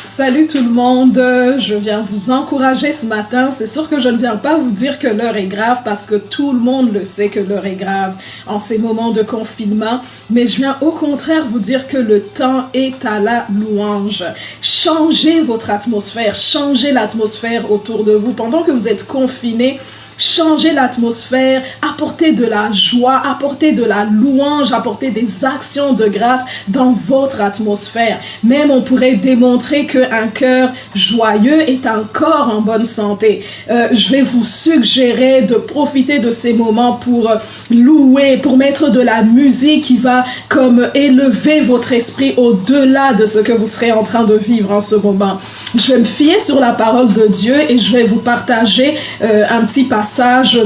Salut tout le monde, je viens vous encourager ce matin. C'est sûr que je ne viens pas vous dire que l'heure est grave parce que tout le monde le sait que l'heure est grave en ces moments de confinement. Mais je viens au contraire vous dire que le temps est à la louange. Changez votre atmosphère, changez l'atmosphère autour de vous. Pendant que vous êtes confinés, changez l'atmosphère, apportez de la joie, apportez de la louange, apportez des actions de grâce dans votre atmosphère. Même on pourrait démontrer qu'un cœur joyeux est un corps en bonne santé. Je vais vous suggérer de profiter de ces moments pour louer, pour mettre de la musique qui va comme élever votre esprit au-delà de ce que vous serez en train de vivre en ce moment. Je vais me fier sur la parole de Dieu et je vais vous partager un petit passage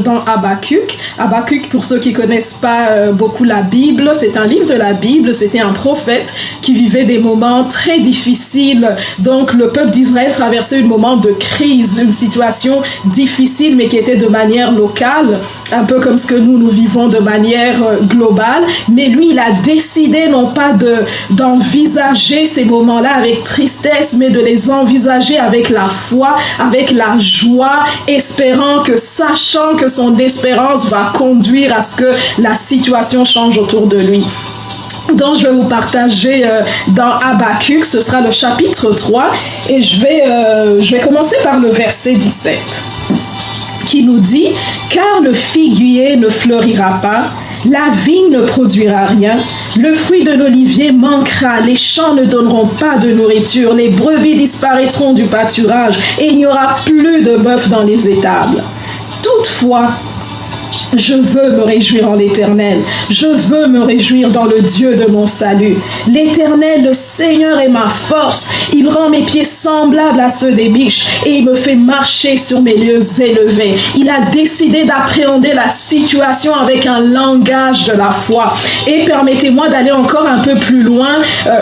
dans Habakkuk. Habakkuk, pour ceux qui connaissent pas beaucoup la Bible, c'est un livre de la Bible. C'était un prophète qui vivait des moments très difficiles. Donc, le peuple d'Israël traversait un moment de crise, une situation difficile, mais qui était de manière locale, un peu comme ce que nous vivons de manière globale. Mais lui, il a décidé non pas d'envisager ces moments-là avec tristesse, mais de les envisager avec la foi, avec la joie, espérant que, sachant que son espérance va conduire à ce que la situation change autour de lui. Donc, je vais vous partager dans Habakkuk, ce sera le chapitre 3, et je vais commencer par le verset 17, qui nous dit « Car le figuier ne fleurira pas, la vigne ne produira rien, le fruit de l'olivier manquera, les champs ne donneront pas de nourriture, les brebis disparaîtront du pâturage, et il n'y aura plus de bœuf dans les étables. Toutefois, je veux me réjouir en l'Éternel. Je veux me réjouir dans le Dieu de mon salut. L'Éternel, le Seigneur est ma force. Il rend mes pieds semblables à ceux des biches et il me fait marcher sur mes lieux élevés. Il a décidé d'appréhender la situation avec un langage de la foi. Et permettez-moi d'aller encore un peu plus loin.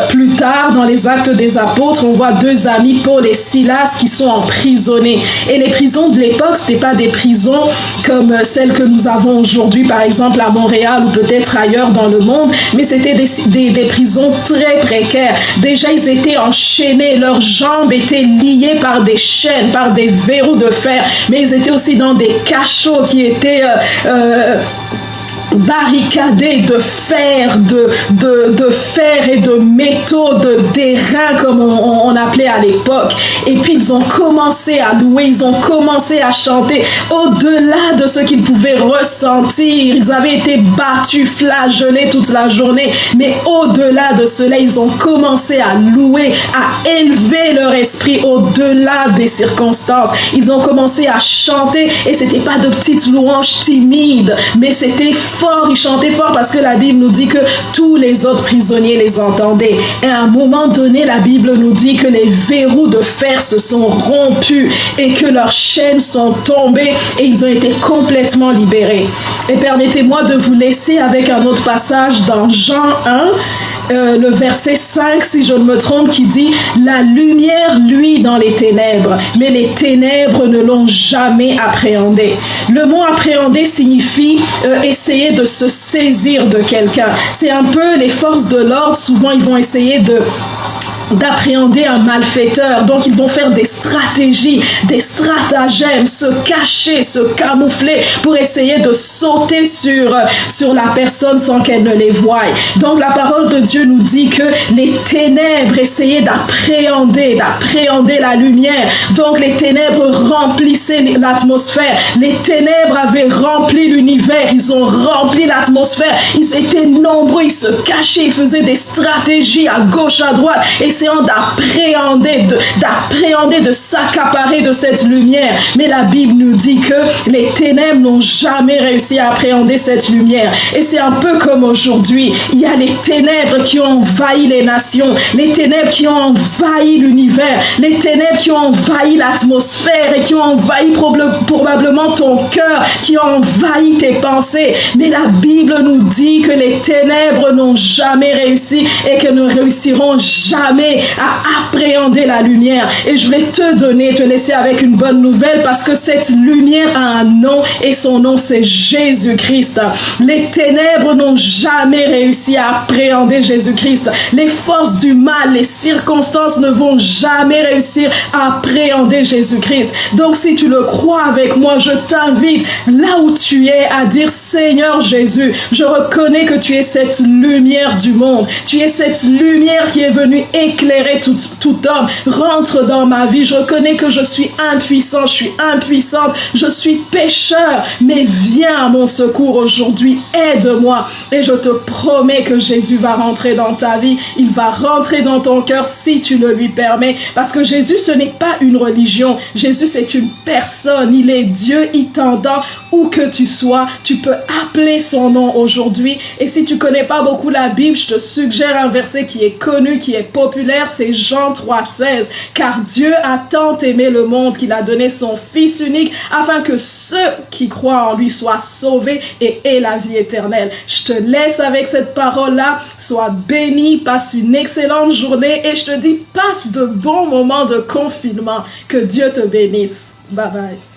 Plus tard, dans les Actes des Apôtres, on voit deux amis, Paul et Silas, qui sont emprisonnés. Et les prisons de l'époque, ce n'étaient pas des prisons comme celles que nous avons aujourd'hui, par exemple à Montréal ou peut-être ailleurs dans le monde, mais c'était des prisons très précaires. Déjà, ils étaient enchaînés, leurs jambes étaient liées par des chaînes, par des verrous de fer, mais ils étaient aussi dans des cachots qui étaient barricadés de fer, de fer et de métaux, d'airain comme on appelait à l'époque. Et puis ils ont commencé à louer, ils ont commencé à chanter au-delà de ce qu'ils pouvaient ressentir. Ils avaient été battus, flagellés toute la journée, mais au-delà de cela, ils ont commencé à louer, à élever leur esprit au-delà des circonstances. Ils ont commencé à chanter et c'était pas de petites louanges timides, mais c'était fort, ils chantaient fort parce que la Bible nous dit que tous les autres prisonniers les entendaient. Et à un moment donné, la Bible nous dit que les verrous de fer se sont rompus et que leurs chaînes sont tombées et ils ont été complètement libérés. Et permettez-moi de vous laisser avec un autre passage dans Jean 1, le verset 5, si je ne me trompe, qui dit « La lumière luit dans les ténèbres, mais les ténèbres ne l'ont jamais appréhendé. » Le mot « appréhender » signifie essayer de se saisir de quelqu'un. C'est un peu les forces de l'ordre, souvent ils vont essayer d'appréhender un malfaiteur. Donc ils vont faire des stratégies, des stratagèmes, se cacher, se camoufler pour essayer de sauter sur la personne sans qu'elle ne les voie. Donc la parole de Dieu nous dit que les ténèbres essayaient d'appréhender la lumière. Donc les ténèbres remplissaient l'atmosphère. Les ténèbres avaient rempli l'univers. Ils ont rempli l'atmosphère. Ils étaient nombreux, ils se cachaient, ils faisaient des stratégies à gauche, à droite, essayant d'appréhender, de s'accaparer de cette lumière. Mais la Bible nous dit que les ténèbres n'ont jamais réussi à appréhender cette lumière. Et c'est un peu comme aujourd'hui. Il y a les ténèbres qui ont envahi les nations, les ténèbres qui ont envahi l'univers, les ténèbres qui ont envahi l'atmosphère et qui ont envahi probablement ton cœur, qui ont envahi tes pensées. Mais la Bible nous dit que les ténèbres n'ont jamais réussi et que ne réussiront jamais amener à appréhender la lumière. Et je voulais te laisser avec une bonne nouvelle parce que cette lumière a un nom et son nom c'est Jésus-Christ. Les ténèbres n'ont jamais réussi à appréhender Jésus-Christ. Les forces du mal, les circonstances ne vont jamais réussir à appréhender Jésus-Christ. Donc si tu le crois avec moi, je t'invite là où tu es à dire Seigneur Jésus, je reconnais que tu es cette lumière du monde. Tu es cette lumière qui est venue éclairer tout homme. Rentre dans ma vie. Je reconnais que je suis impuissant, je suis impuissante, je suis pécheur, mais viens à mon secours aujourd'hui. Aide-moi. Et je te promets que Jésus va rentrer dans ta vie. Il va rentrer dans ton cœur si tu le lui permets. Parce que Jésus, ce n'est pas une religion. Jésus, c'est une personne. Il est Dieu, il t'entend où que tu sois. Tu peux appeler son nom aujourd'hui. Et si tu connais pas beaucoup la Bible, je te suggère un verset qui est connu, qui est populaire, c'est Jean 3,16. Car Dieu a tant aimé le monde qu'il a donné son Fils unique afin que ceux qui croient en lui soient sauvés et aient la vie éternelle. Je te laisse avec cette parole-là. Sois béni, passe une excellente journée et je te dis, passe de bons moments de confinement. Que Dieu te bénisse. Bye bye.